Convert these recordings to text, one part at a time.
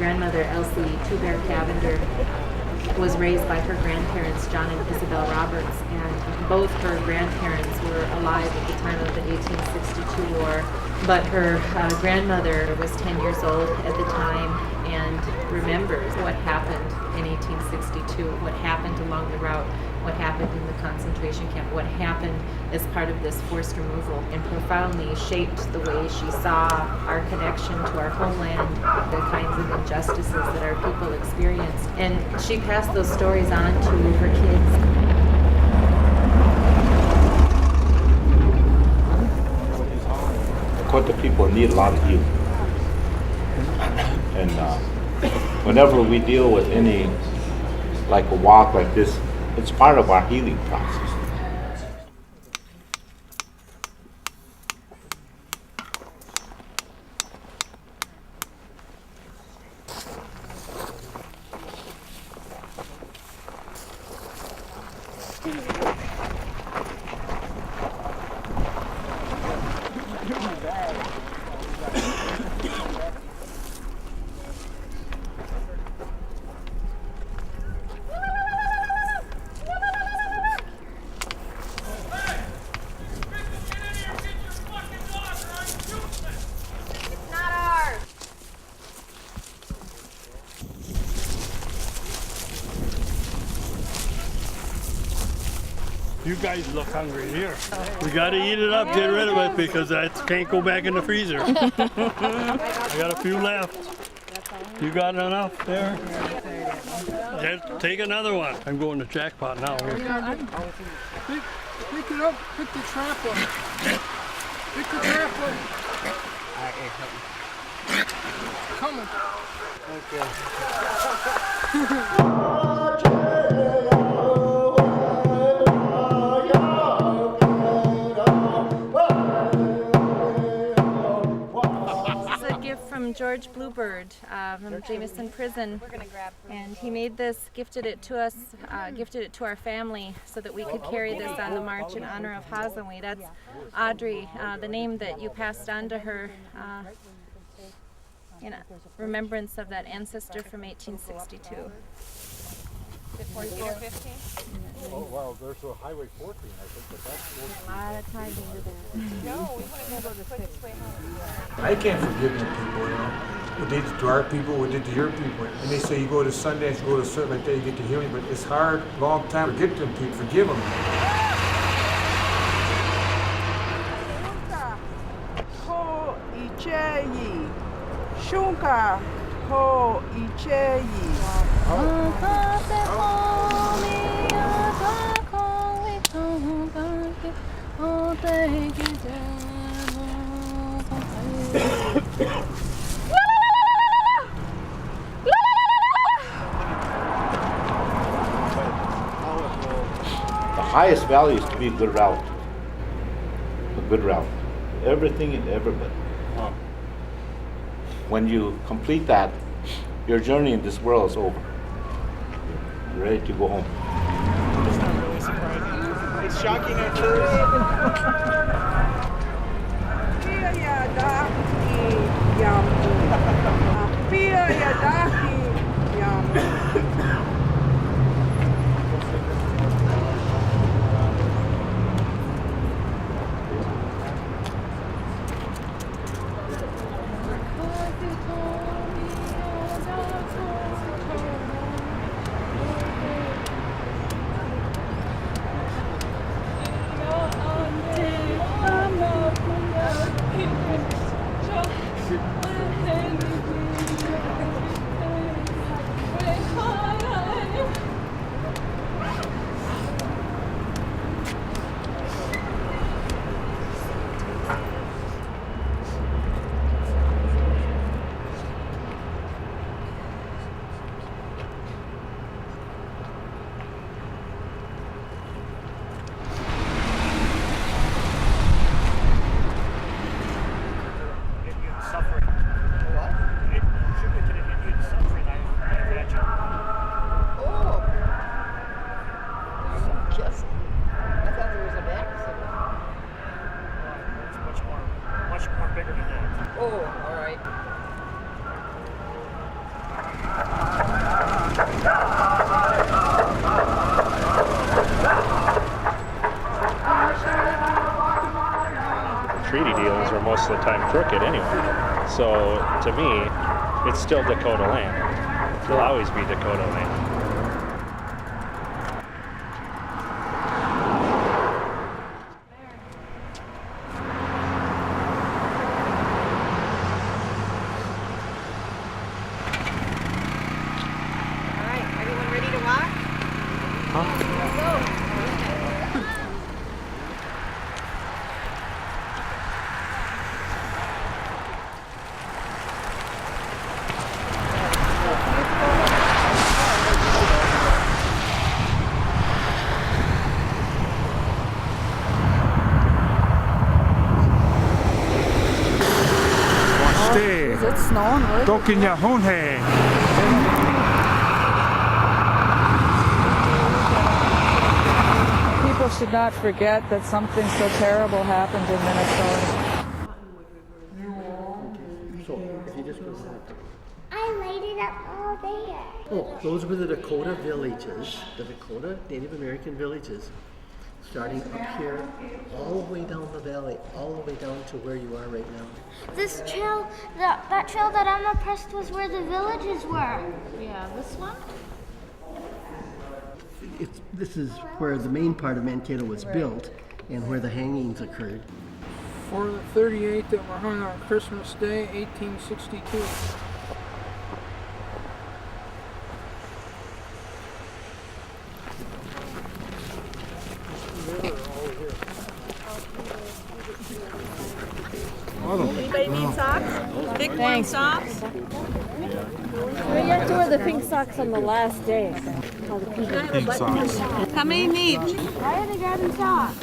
grandmother, Elsie Two-Bear Cavender, was raised by her grandparents, John and Isabel Roberts, and both her grandparents were alive at the time of the 1862 war. But her grandmother was 10 years old at the time and remembers what happened in 1862, what happened along the route, what happened in the concentration camp, what happened as part of this forced removal, and profoundly shaped the way she saw our connection to our homeland, the kinds of injustices that our people experienced. And she passed those stories on to her kids. Dakota people need a lot of healing. And whenever we deal with any, like a walk like this, it's part of our healing process. You guys look hungry here. We gotta eat it up, get rid of it, because I can't go back in the freezer. I got a few left. You got enough there? Just take another one. I'm going to jackpot now. Pick it up, pick the trap up. Pick the trap up. Coming. From George Bluebird from Jameson Prison, and he made this, gifted it to us, gifted it to our family so that we could carry this on the march in honor of Hazaway. That's Audrey, the name that you passed on to her in remembrance of that ancestor from 1862. 14 or 15? Oh, well, there's a Highway 14, I think, but that's... A lot of time into that. No, we want to go the quickest way home. I can't forgive them people, you know. What they did to our people, what they did to your people. And they say you go to Sundance, you go to certain like that, you get the healing, but it's hard, long time to forget them people, forgive them. Ko icheyi, shunka ko icheyi. The highest value is to be a good relative. A good relative. Everything and everybody. When you complete that, your journey in this world is over. You're ready to go home. It's not really surprising. It's shocking at first. most of the time crooked anyway. So to me, it's still Dakota land. It'll always be Dakota land. All right, everyone ready to walk? Let's go. Is it snowing? Really? Tokinyahunhe. People should not forget that something so terrible happened in Minnesota. I laid it up all there. Oh, those were the Dakota villages, the Dakota Native American villages, starting up here, all the way down the valley, all the way down to where you are right now. This trail, that trail that I'm oppressed was where the villages were. Yeah, this one? This is where the main part of Mankato was built and where the hangings occurred. For the 38 that were hung on Christmas Day, 1862. Anybody need socks? Big warm socks? We have to wear the pink socks on the last day. All the people. Pink socks. How many need? Why are they grabbing socks?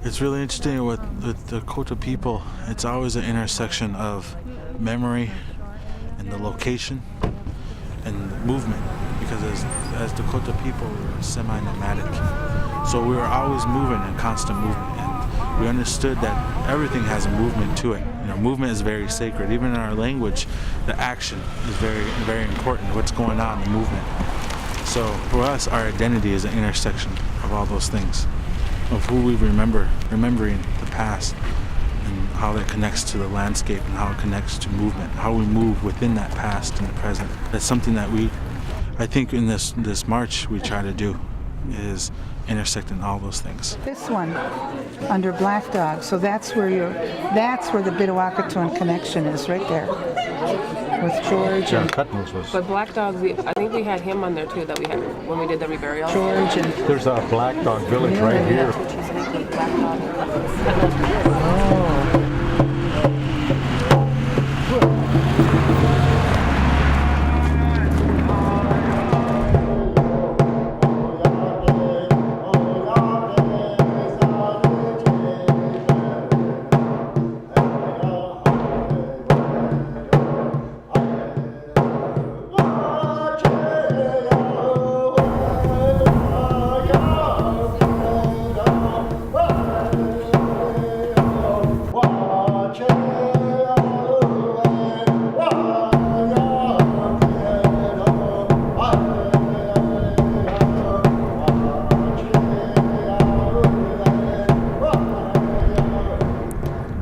It's really interesting with the Dakota people. It's always an intersection of memory and the location and movement, because as Dakota people, we're semi-nomadic. So we were always moving in constant movement, and we understood that everything has a movement to it. You know, movement is very sacred. Even in our language, the action is very, very important. What's going on, the movement. So for us, our identity is an intersection of all those things, of who we remembering the past, and how that connects to the landscape, and how it connects to movement, how we move within that past and the present. That's something that I think in this march we try to do, is intersecting all those things. This one, under Black Dog, so that's where the Bidawakatuan connection is, right there, with George and But Black Dog, I think we had him on there too, that we had when we did the reburial. George and... There's a Black Dog village right here.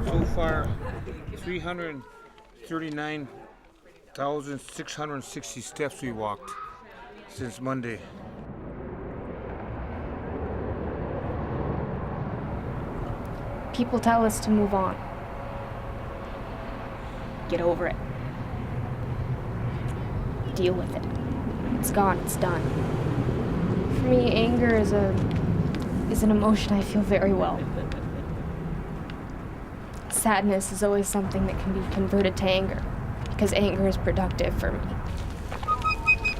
So far, 339,660 steps we walked since Monday. People tell us to move on. Get over it. Deal with it. It's gone, it's done. For me, anger is an emotion I feel very well. Sadness is always something that can be converted to anger, because anger is productive for me.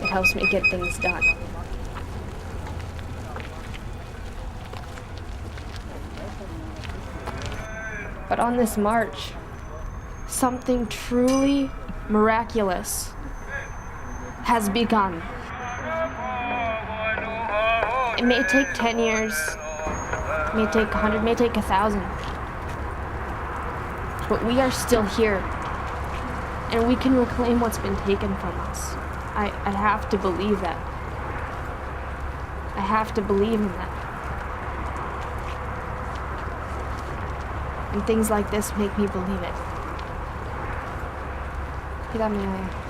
It helps me get things done. But on this march, something truly miraculous has begun. It may take 10 years, it may take 100, it may take 1,000. But we are still here, and we can reclaim what's been taken from us. I have to believe that. I have to believe in that. And things like this make me believe it. Get out of my eye.